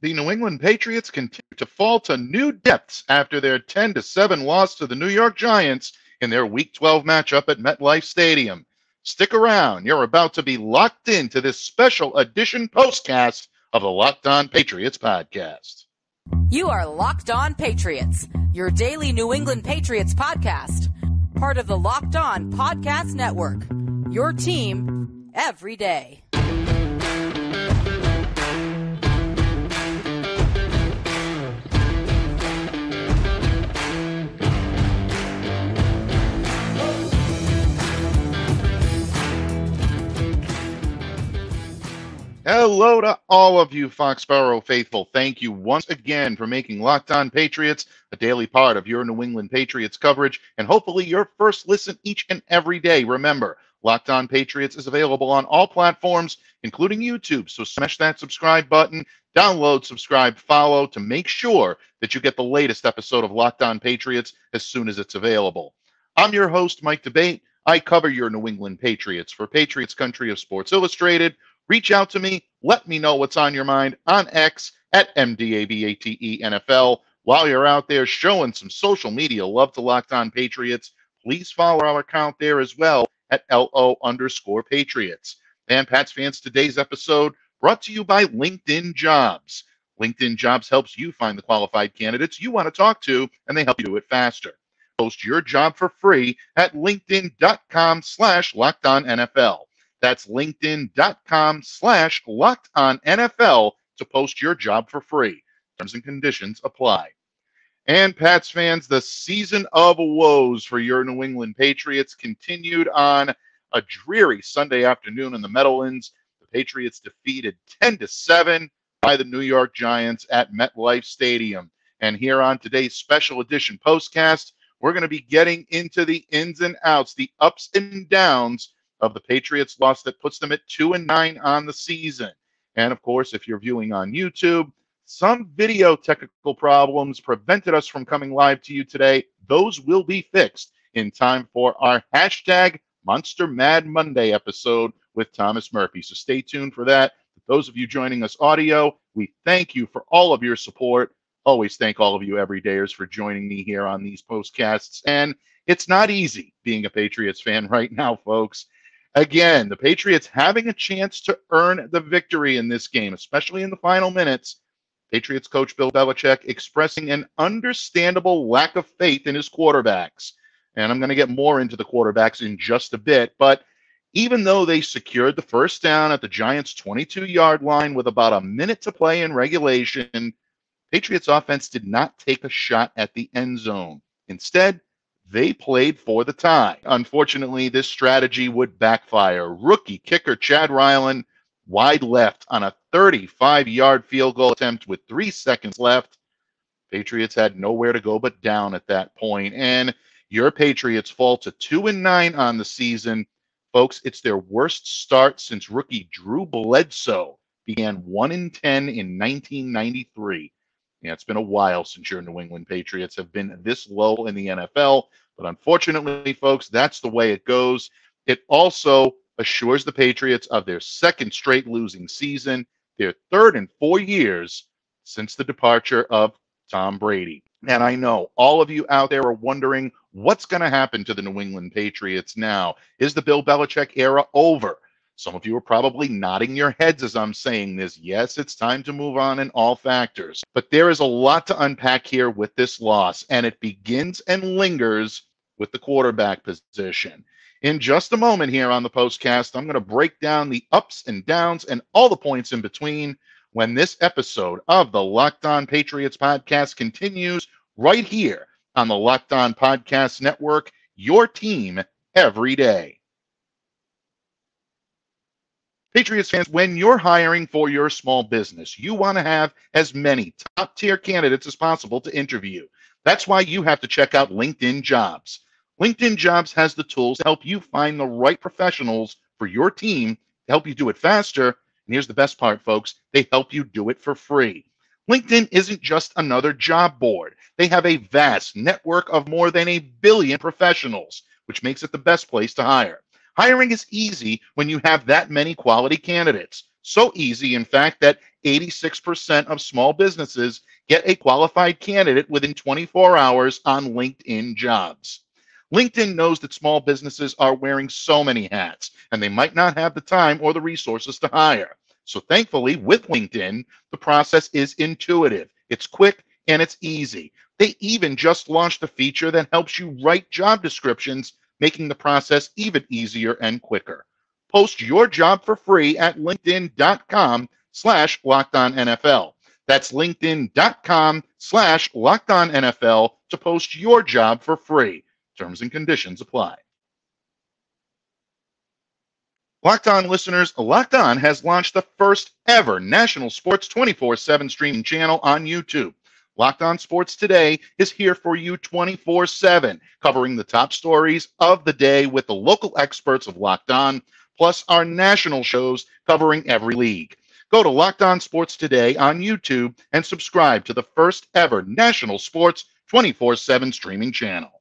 The New England Patriots continue to fall to new depths after their 10-7 loss to the New York Giants in their Week 12 matchup at MetLife Stadium. Stick around. You're about to be locked into this special edition postcast of the Locked On Patriots podcast. You are Locked On Patriots, your daily New England Patriots podcast. Part of the Locked On Podcast Network, your team every day. Hello to all of you Foxborough faithful. Thank you once again for making Locked On Patriots a daily part of your New England Patriots coverage, and hopefully your first listen each and every day. Remember, Locked On Patriots is available on all platforms, including YouTube, so smash that subscribe button, download, subscribe, follow to make sure that you get the latest episode of Locked On Patriots as soon as it's available. I'm your host, Mike DeVito. I cover your New England Patriots for Patriots Country of Sports Illustrated. Reach out to me. Let me know what's on your mind on X at MDABATENFL. While you're out there showing some social media love to Locked On Patriots, please follow our account there as well at LO_Patriots. And Pats fans, today's episode brought to you by LinkedIn Jobs. LinkedIn Jobs helps you find the qualified candidates you want to talk to, and they help you do it faster. Post your job for free at linkedin.com/LockedOnNFL. That's linkedin.com/LockedOnNFL to post your job for free. Terms and conditions apply. And Pats fans, the season of woes for your New England Patriots continued on a dreary Sunday afternoon in the Meadowlands. The Patriots defeated 10-7 by the New York Giants at MetLife Stadium. And here on today's special edition postcast, we're going to be getting into the ins and outs, the ups and downs of the Patriots loss that puts them at 2-9 on the season. And of course, if you're viewing on YouTube, some video technical problems prevented us from coming live to you today. Those will be fixed in time for our hashtag Monster Mad Monday episode with Thomas Murphy. So stay tuned for that. For those of you joining us audio, we thank you for all of your support. Always thank all of you everydayers for joining me here on these postcasts. And it's not easy being a Patriots fan right now, folks. Again, the Patriots having a chance to earn the victory in this game, especially in the final minutes. Patriots coach Bill Belichick expressing an understandable lack of faith in his quarterbacks. And I'm going to get more into the quarterbacks in just a bit. But even though they secured the first down at the Giants' 22-yard line with about a minute to play in regulation, Patriots offense did not take a shot at the end zone. Instead, they played for the tie. Unfortunately, this strategy would backfire. Rookie kicker Chad Ryland wide left on a 35-yard field goal attempt with 3 seconds left. Patriots had nowhere to go but down at that point. And your Patriots fall to 2-9 on the season. Folks, it's their worst start since rookie Drew Bledsoe began 1-10 in 1993. Yeah, it's been a while since your New England Patriots have been this low in the NFL. But unfortunately, folks, that's the way it goes. It also assures the Patriots of their second straight losing season, their third in 4 years since the departure of Tom Brady. And I know all of you out there are wondering what's going to happen to the New England Patriots now. Is the Bill Belichick era over? Some of you are probably nodding your heads as I'm saying this. Yes, it's time to move on in all factors. But there is a lot to unpack here with this loss, and it begins and lingers with the quarterback position. In just a moment here on the postcast, I'm going to break down the ups and downs and all the points in between when this episode of the Locked On Patriots podcast continues right here on the Locked On Podcast Network, your team every day. Patriots fans, when you're hiring for your small business, you want to have as many top-tier candidates as possible to interview. That's why you have to check out LinkedIn Jobs. LinkedIn Jobs has the tools to help you find the right professionals for your team to help you do it faster. And here's the best part, folks. They help you do it for free. LinkedIn isn't just another job board. They have a vast network of more than 1 billion professionals, which makes it the best place to hire. Hiring is easy when you have that many quality candidates. So easy, in fact, that 86% of small businesses get a qualified candidate within 24 hours on LinkedIn Jobs. LinkedIn knows that small businesses are wearing so many hats, and they might not have the time or the resources to hire. So thankfully, with LinkedIn, the process is intuitive, it's quick, and it's easy. They even just launched a feature that helps you write job descriptions, making the process even easier and quicker. Post your job for free at linkedin.com/LockedOnNFL. That's linkedin.com/LockedOnNFL to post your job for free. Terms and conditions apply. Locked On listeners, Locked On has launched the first ever national sports 24/7 streaming channel on YouTube. Locked On Sports Today is here for you 24/7, covering the top stories of the day with the local experts of Locked On, plus our national shows covering every league. Go to Locked On Sports Today on YouTube and subscribe to the first ever national sports 24/7 streaming channel.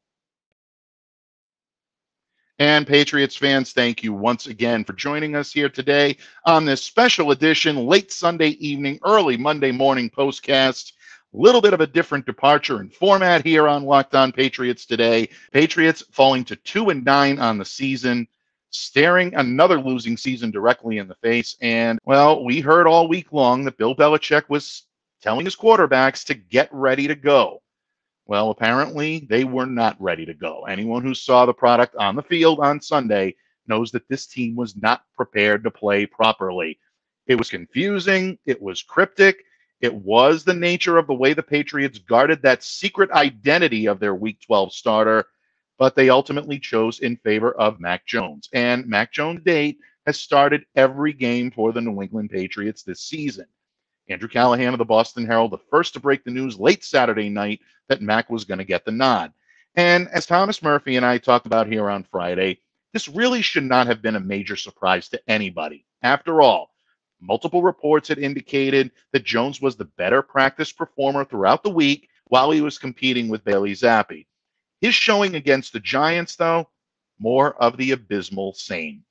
And Patriots fans, thank you once again for joining us here today on this special edition, late Sunday evening, early Monday morning postcast. A little bit of a different departure in format here on Locked On Patriots today. Patriots falling to 2-9 on the season, staring another losing season directly in the face. And, well, we heard all week long that Bill Belichick was telling his quarterbacks to get ready to go. Well, apparently they were not ready to go. Anyone who saw the product on the field on Sunday knows that this team was not prepared to play properly. It was confusing. It was cryptic. It was the nature of the way the Patriots guarded that secret identity of their Week 12 starter, but they ultimately chose in favor of Mac Jones. And Mac Jones' date has started every game for the New England Patriots this season. Andrew Callahan of the Boston Herald, the first to break the news late Saturday night that Mac was going to get the nod. And as Thomas Murphy and I talked about here on Friday, this really should not have been a major surprise to anybody. After all, multiple reports had indicated that Jones was the better practice performer throughout the week while he was competing with Bailey Zappe. His showing against the Giants, though, more of the abysmal same.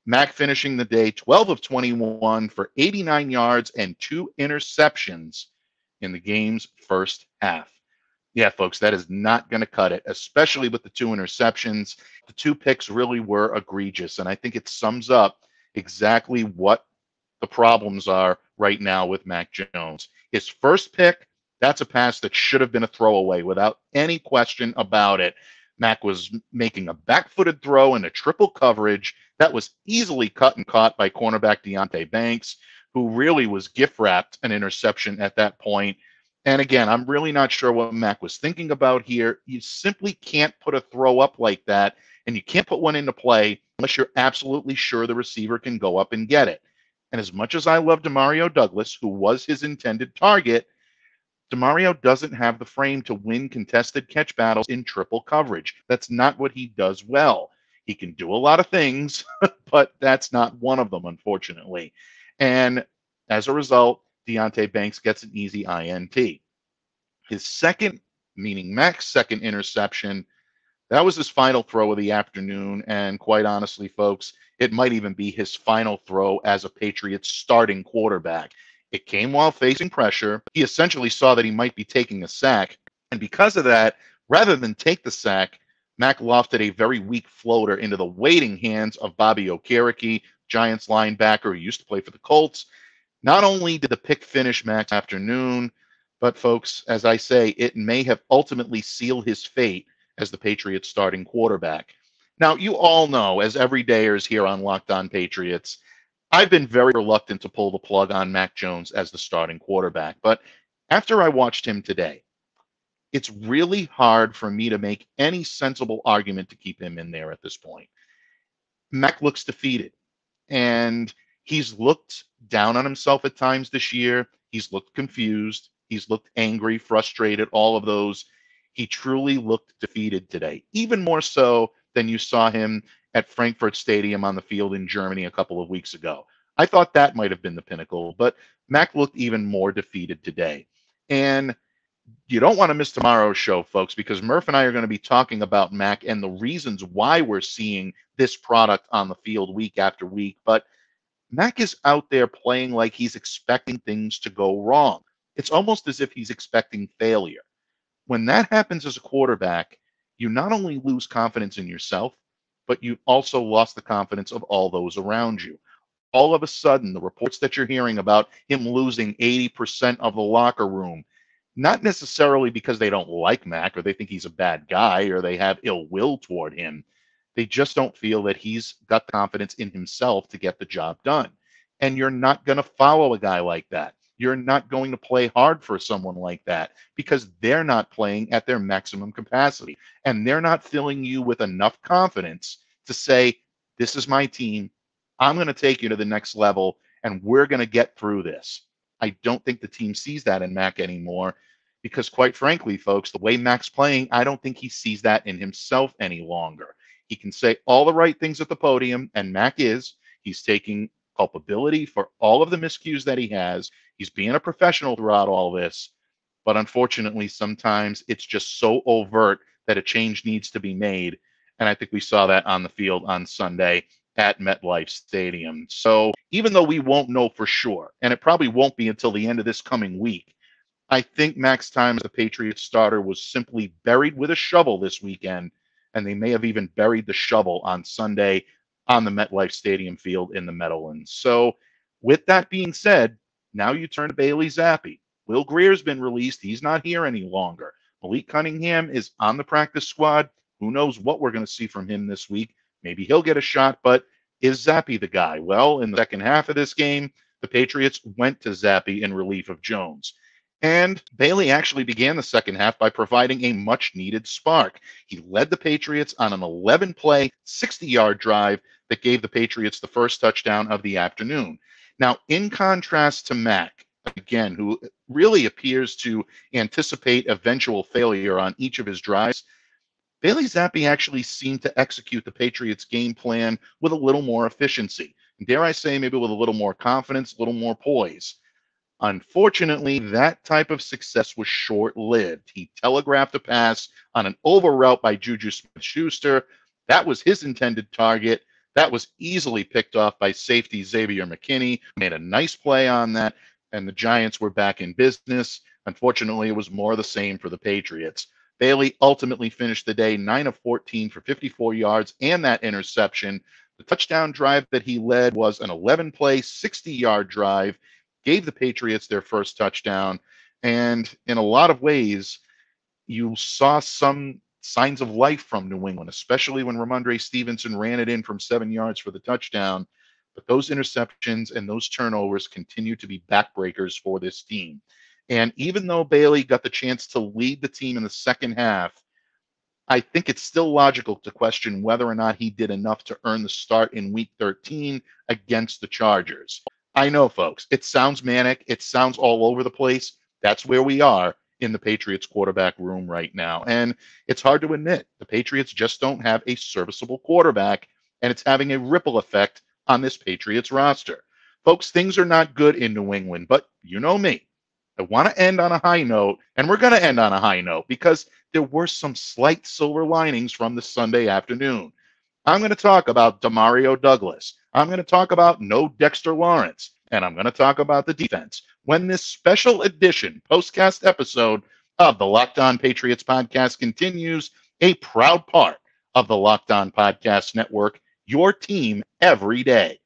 Mac finishing the day 12 of 21 for 89 yards and 2 interceptions in the game's first half. Yeah, folks, that is not going to cut it, especially with the 2 interceptions. The 2 picks really were egregious, and I think it sums up exactly what the problems are right now with Mac Jones. His first pick, that's a pass that should have been a throwaway without any question about it. Mac was making a back-footed throw in a triple coverage that was easily cut and caught by cornerback Deonte Banks, who really was gift-wrapped an interception at that point. And again, I'm really not sure what Mac was thinking about here. You simply can't put a throw up like that, and you can't put one into play unless you're absolutely sure the receiver can go up and get it. And as much as I love Demario Douglas, who was his intended target, Demario doesn't have the frame to win contested catch battles in triple coverage. That's not what he does well. He can do a lot of things, but that's not one of them, unfortunately. And as a result, Deonte Banks gets an easy INT. His second, meaning Mac's second interception, that was his final throw of the afternoon. And quite honestly, folks, it might even be his final throw as a Patriots starting quarterback. It came while facing pressure. He essentially saw that he might be taking a sack. And because of that, rather than take the sack, Mac lofted a very weak floater into the waiting hands of Bobby Okereke, Giants linebacker who used to play for the Colts. Not only did the pick finish Mac's afternoon, but folks, as I say, it may have ultimately sealed his fate as the Patriots starting quarterback. Now, you all know, as everydayers here on Locked On Patriots, I've been very reluctant to pull the plug on Mac Jones as the starting quarterback. But after I watched him today, it's really hard for me to make any sensible argument to keep him in there at this point. Mac looks defeated, and he's looked down on himself at times this year. He's looked confused. He's looked angry, frustrated, all of those. He truly looked defeated today, even more so than you saw him at Frankfurt Stadium on the field in Germany a couple of weeks ago. I thought that might have been the pinnacle, but Mac looked even more defeated today. And you don't want to miss tomorrow's show, folks, because Murph and I are going to be talking about Mac and the reasons why we're seeing this product on the field week after week. But Mac is out there playing like he's expecting things to go wrong. It's almost as if he's expecting failure. When that happens as a quarterback, you not only lose confidence in yourself, but you also lost the confidence of all those around you. All of a sudden, the reports that you're hearing about him losing 80% of the locker room, not necessarily because they don't like Mac or they think he's a bad guy or they have ill will toward him. They just don't feel that he's got the confidence in himself to get the job done. And you're not going to follow a guy like that. You're not going to play hard for someone like that because they're not playing at their maximum capacity. And they're not filling you with enough confidence to say, this is my team. I'm going to take you to the next level, and we're going to get through this. I don't think the team sees that in Mac anymore because, quite frankly, folks, the way Mac's playing, I don't think he sees that in himself any longer. He can say all the right things at the podium, and Mac is. He's taking culpability for all of the miscues that he has. He's being a professional throughout all this. But unfortunately, sometimes it's just so overt that a change needs to be made. And I think we saw that on the field on Sunday at MetLife Stadium. So even though we won't know for sure, and it probably won't be until the end of this coming week, I think Mac's time as the Patriots starter was simply buried with a shovel this weekend, and they may have even buried the shovel on Sunday on the MetLife Stadium field in the Meadowlands. So with that being said, now you turn to Bailey Zappe. Will Greer's been released. He's not here any longer. Malik Cunningham is on the practice squad. Who knows what we're going to see from him this week. Maybe he'll get a shot, but is Zappe the guy? Well, in the second half of this game, the Patriots went to Zappe in relief of Jones. And Bailey actually began the second half by providing a much-needed spark. He led the Patriots on an 11-play, 60-yard drive that gave the Patriots the first touchdown of the afternoon. Now, in contrast to Mac, again, who really appears to anticipate eventual failure on each of his drives, Bailey Zappe actually seemed to execute the Patriots' game plan with a little more efficiency. Dare I say, maybe with a little more confidence, a little more poise. Unfortunately, that type of success was short-lived. He telegraphed a pass on an over route by Juju Smith-Schuster. That was his intended target. That was easily picked off by safety Xavier McKinney, made a nice play on that, and the Giants were back in business. Unfortunately, it was more of the same for the Patriots. Bailey ultimately finished the day 9 of 14 for 54 yards and that interception. The touchdown drive that he led was an 11-play, 60-yard drive, gave the Patriots their first touchdown. And in a lot of ways, you saw some signs of life from New England, especially when Rhamondre Stevenson ran it in from 7 yards for the touchdown. But those interceptions and those turnovers continue to be backbreakers for this team. And even though Bailey got the chance to lead the team in the second half, I think it's still logical to question whether or not he did enough to earn the start in Week 13 against the Chargers. I know, folks, it sounds manic. It sounds all over the place. That's where we are in the Patriots quarterback room right now. And it's hard to admit, the Patriots just don't have a serviceable quarterback, and it's having a ripple effect on this Patriots roster. Folks, things are not good in New England, but you know me. I want to end on a high note, and we're going to end on a high note because there were some slight silver linings from the Sunday afternoon. I'm going to talk about Demario Douglas. I'm going to talk about no Dexter Lawrence, and I'm going to talk about the defense when this special edition postcast episode of the Locked On Patriots podcast continues, a proud part of the Locked On Podcast Network, your team every day.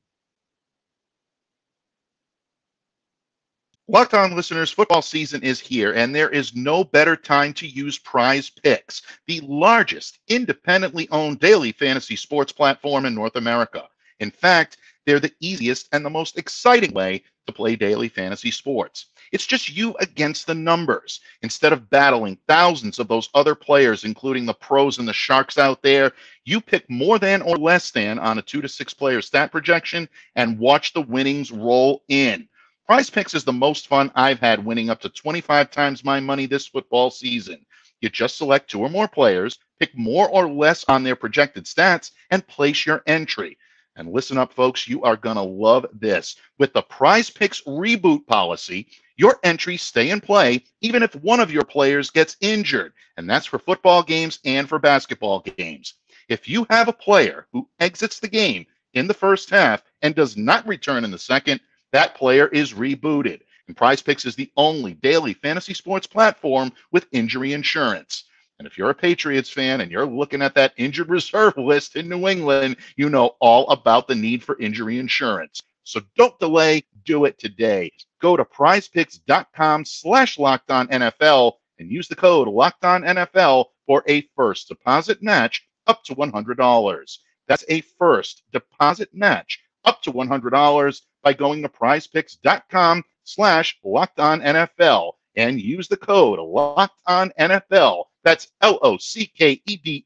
Locked On listeners, football season is here, and there is no better time to use PrizePicks, the largest independently owned daily fantasy sports platform in North America. In fact, they're the easiest and the most exciting way to play daily fantasy sports. It's just you against the numbers. Instead of battling thousands of those other players, including the pros and the sharks out there, you pick more than or less than on a 2 to 6 player stat projection and watch the winnings roll in. PrizePicks is the most fun I've had, winning up to 25 times my money this football season. You just select 2 or more players, pick more or less on their projected stats, and place your entry. And listen up, folks, you are going to love this. With the PrizePicks reboot policy, your entries stay in play even if one of your players gets injured. And that's for football games and for basketball games. If you have a player who exits the game, in the first half and does not return in the second, that player is rebooted. And PrizePicks is the only daily fantasy sports platform with injury insurance. And if you're a Patriots fan and you're looking at that injured reserve list in New England, you know all about the need for injury insurance. So don't delay, do it today. Go to prizepicks.com/LockedOnNFL and use the code LockedOnNFL for a first deposit match up to $100. That's a first deposit match up to $100 by going to prizepicks.com/LockedOnNFL and use the code LockedOnNFL. That's LOCKEDON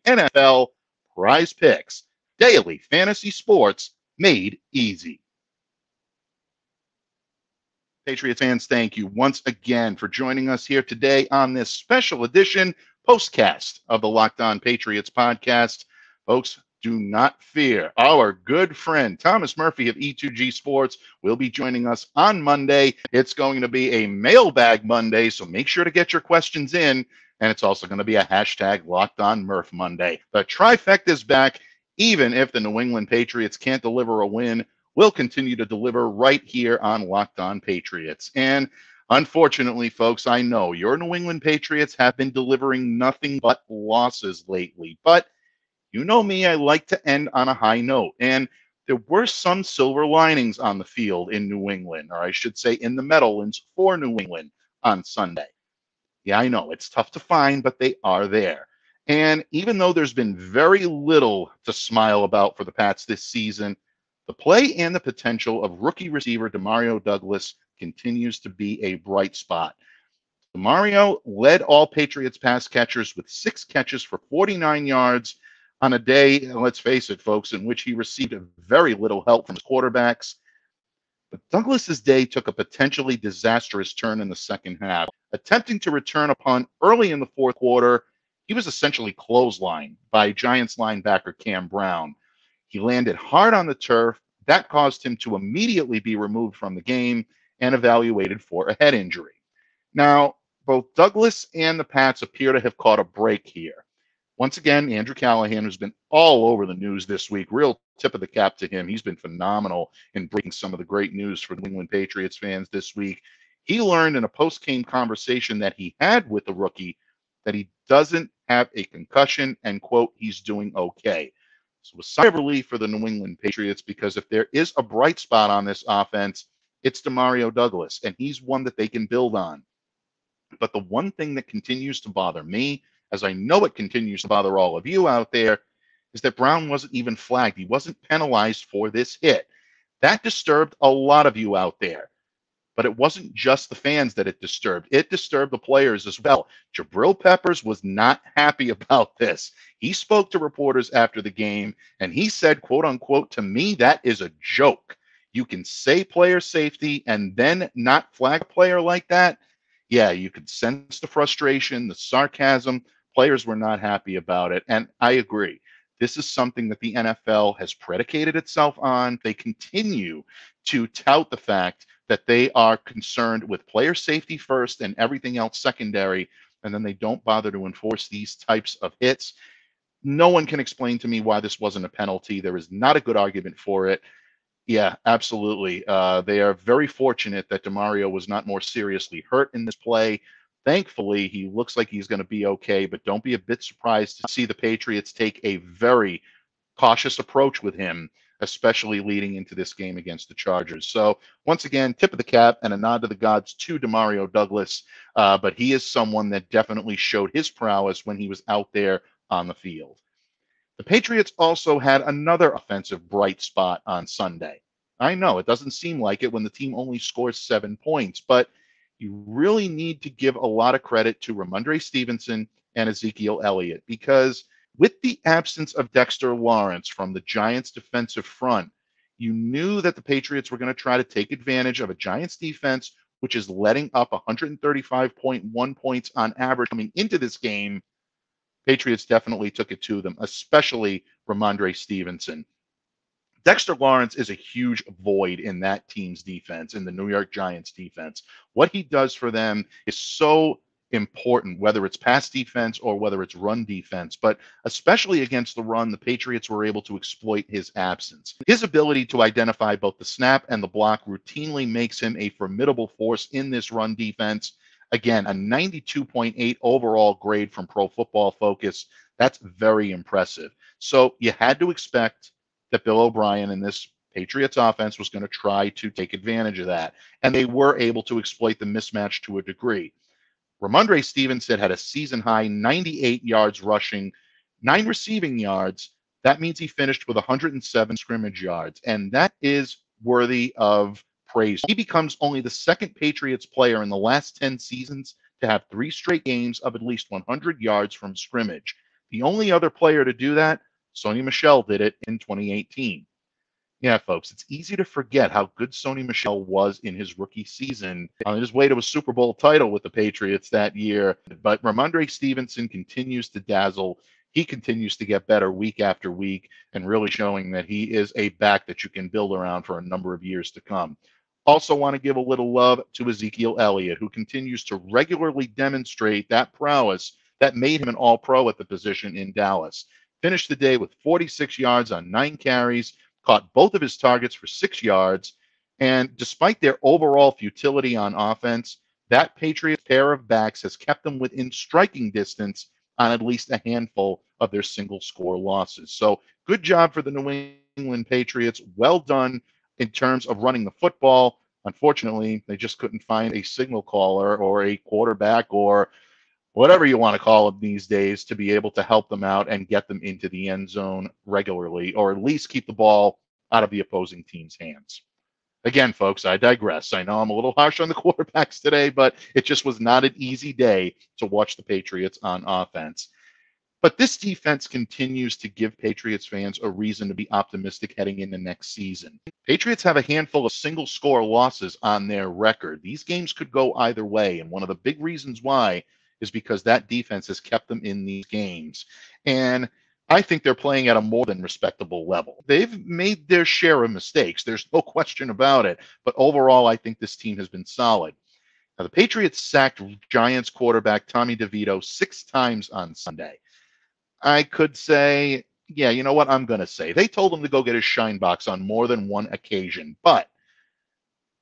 NFL. PrizePicks, daily fantasy sports made easy. Patriots fans, thank you once again for joining us here today on this special edition postcast of the Locked On Patriots podcast. Folks, do not fear. Our good friend Thomas Murphy of E2G Sports will be joining us on Monday. It's going to be a mailbag Monday, so make sure to get your questions in. And it's also going to be a hashtag Locked On Murph Monday. The trifecta is back. Even if the New England Patriots can't deliver a win, we'll continue to deliver right here on Locked On Patriots. And unfortunately, folks, I know your New England Patriots have been delivering nothing but losses lately. But you know me, I like to end on a high note. And there were some silver linings on the field in New England, or I should say in the Meadowlands for New England on Sunday. Yeah, I know it's tough to find, but they are there. And even though there's been very little to smile about for the Pats this season, the play and the potential of rookie receiver Demario Douglas continues to be a bright spot. Demario led all Patriots pass catchers with 6 catches for 49 yards on a day, let's face it, folks, in which he received very little help from his quarterbacks. But Douglas's day took a potentially disastrous turn in the second half. Attempting to return a punt early in the fourth quarter, he was essentially clotheslined by Giants linebacker Cam Brown. He landed hard on the turf. That caused him to immediately be removed from the game and evaluated for a head injury. Now, both Douglas and the Pats appear to have caught a break here. Once again, Andrew Callahan, who's been all over the news this week, real tip of the cap to him. He's been phenomenal in breaking some of the great news for New England Patriots fans this week. He learned in a post-game conversation that he had with the rookie that he doesn't have a concussion and, quote, he's doing okay. So a sigh of relief for the New England Patriots, because if there is a bright spot on this offense, it's Demario Douglas, and he's one that they can build on. But the one thing that continues to bother me, as I know it continues to bother all of you out there, is that Brown wasn't even flagged. He wasn't penalized for this hit. That disturbed a lot of you out there. But it wasn't just the fans that it disturbed. It disturbed the players as well. Jabril Peppers was not happy about this. He spoke to reporters after the game, and he said, quote unquote, to me, that is a joke. You can say player safety and then not flag a player like that. Yeah, you could sense the frustration, the sarcasm. Players were not happy about it. And I agree. This is something that the NFL has predicated itself on. They continue to tout the fact that they are concerned with player safety first and everything else secondary, and then they don't bother to enforce these types of hits. No one can explain to me why this wasn't a penalty. There is not a good argument for it. Yeah, absolutely. They are very fortunate that Demario was not more seriously hurt in this play. Thankfully, he looks like he's going to be okay, but don't be a bit surprised to see the Patriots take a very cautious approach with him, especially leading into this game against the Chargers. So once again, tip of the cap and a nod to the gods to Demario Douglas, but he is someone that definitely showed his prowess when he was out there on the field. The Patriots also had another offensive bright spot on Sunday. I know it doesn't seem like it when the team only scores 7 points, but you really need to give a lot of credit to Rhamondre Stevenson and Ezekiel Elliott, because with the absence of Dexter Lawrence from the Giants defensive front, you knew that the Patriots were going to try to take advantage of a Giants defense, which is letting up 135.1 points on average coming into this game. Patriots definitely took it to them, especially Rhamondre Stevenson. Dexter Lawrence is a huge void in that team's defense, in the New York Giants defense. What he does for them is so important, whether it's pass defense or whether it's run defense. But especially against the run, the Patriots were able to exploit his absence. His ability to identify both the snap and the block routinely makes him a formidable force in this run defense. Again, a 92.8 overall grade from Pro Football Focus. That's very impressive. So you had to expect that Bill O'Brien and this Patriots offense was going to try to take advantage of that. And they were able to exploit the mismatch to a degree. Rhamondre Stevenson had a season-high 98 yards rushing, 9 receiving yards. That means he finished with 107 scrimmage yards, and that is worthy of praise. He becomes only the second Patriots player in the last 10 seasons to have 3 straight games of at least 100 yards from scrimmage. The only other player to do that, Sony Michel, did it in 2018. Yeah, folks, it's easy to forget how good Sony Michel was in his rookie season on his way to a Super Bowl title with the Patriots that year. But Rhamondre Stevenson continues to dazzle. He continues to get better week after week and really showing that he is a back that you can build around for a number of years to come. Also want to give a little love to Ezekiel Elliott, who continues to regularly demonstrate that prowess that made him an all-pro at the position in Dallas. Finished the day with 46 yards on 9 carries, caught both of his targets for 6 yards, and despite their overall futility on offense, that Patriots pair of backs has kept them within striking distance on at least a handful of their single-score losses. So good job for the New England Patriots. Well done in terms of running the football. Unfortunately, they just couldn't find a signal caller or a quarterback or whatever you want to call them these days to be able to help them out and get them into the end zone regularly, or at least keep the ball out of the opposing team's hands. Again, folks, I digress. I know I'm a little harsh on the quarterbacks today, but it just was not an easy day to watch the Patriots on offense. But this defense continues to give Patriots fans a reason to be optimistic heading into next season. Patriots have a handful of single-score losses on their record. These games could go either way, and one of the big reasons why is because that defense has kept them in these games. And I think they're playing at a more than respectable level. They've made their share of mistakes. There's no question about it. But overall, I think this team has been solid. Now, the Patriots sacked Giants quarterback Tommy DeVito 6 times on Sunday. I could say, yeah, you know what I'm going to say. They told him to go get his shine box on more than one occasion. But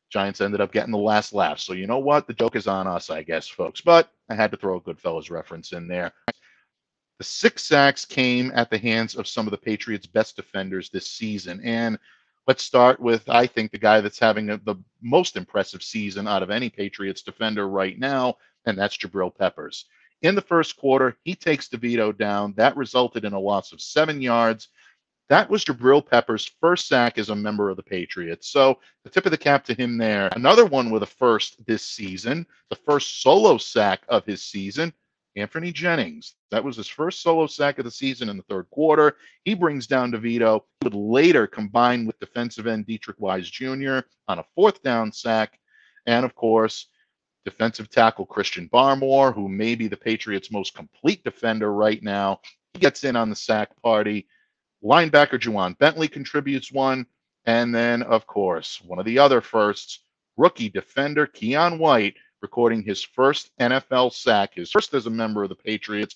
Giants ended up getting the last laugh. So you know what? The joke is on us, I guess, folks. But I had to throw a Goodfellas reference in there. The 6 sacks came at the hands of some of the Patriots' best defenders this season. And let's start with, I think, the guy that's having the most impressive season out of any Patriots defender right now, and that's Jabril Peppers. In the first quarter, he takes DeVito down. That resulted in a loss of 7 yards. That was Jabril Peppers' first sack as a member of the Patriots. So the tip of the cap to him there. Another one with a first this season, the first solo sack of his season, Anthony Jennings. That was his first solo sack of the season in the third quarter. He brings down DeVito. He would later combine with defensive end Dietrich Wise Jr. on a 4th down sack. And, of course, defensive tackle Christian Barmore, who may be the Patriots' most complete defender right now. He gets in on the sack party. Linebacker Juwan Bentley contributes one. And then, of course, one of the other firsts, rookie defender Keion White, recording his first NFL sack, his first as a member of the Patriots,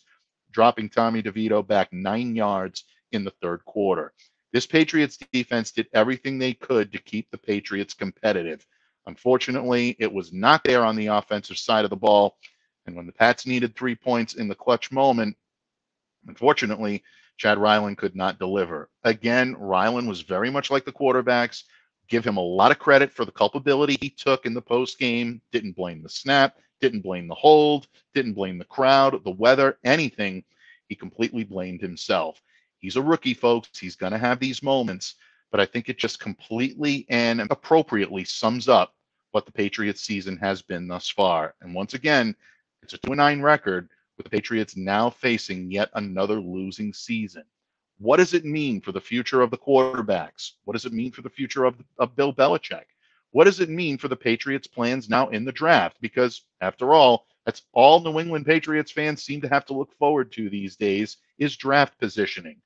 dropping Tommy DeVito back 9 yards in the third quarter. This Patriots defense did everything they could to keep the Patriots competitive. Unfortunately, it was not there on the offensive side of the ball. And when the Pats needed 3 points in the clutch moment, unfortunately, Chad Ryland could not deliver. Again, Ryland was very much like the quarterbacks. Give him a lot of credit for the culpability he took in the post game. Didn't blame the snap, didn't blame the hold, didn't blame the crowd, the weather, anything. He completely blamed himself. He's a rookie, folks. He's going to have these moments, but I think it just completely and appropriately sums up what the Patriots season has been thus far. And once again, it's a 2-9 record with the Patriots now facing yet another losing season. What does it mean for the future of the quarterbacks? What does it mean for the future of Bill Belichick? What does it mean for the Patriots' plans now in the draft? Because, after all, that's all New England Patriots fans seem to have to look forward to these days is draft positioning.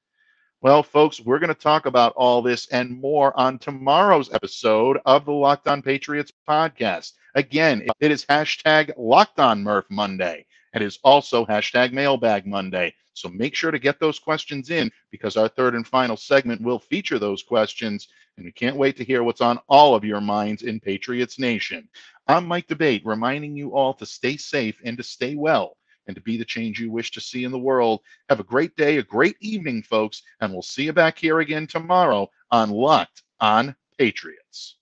Well, folks, we're going to talk about all this and more on tomorrow's episode of the Locked On Patriots podcast. Again, it is hashtag Locked On Murph Monday. It is also hashtag Mailbag Monday. So make sure to get those questions in because our third and final segment will feature those questions. And we can't wait to hear what's on all of your minds in Patriots Nation. I'm Mike Debate, reminding you all to stay safe and to stay well and to be the change you wish to see in the world. Have a great day, a great evening, folks, and we'll see you back here again tomorrow on Locked On Patriots.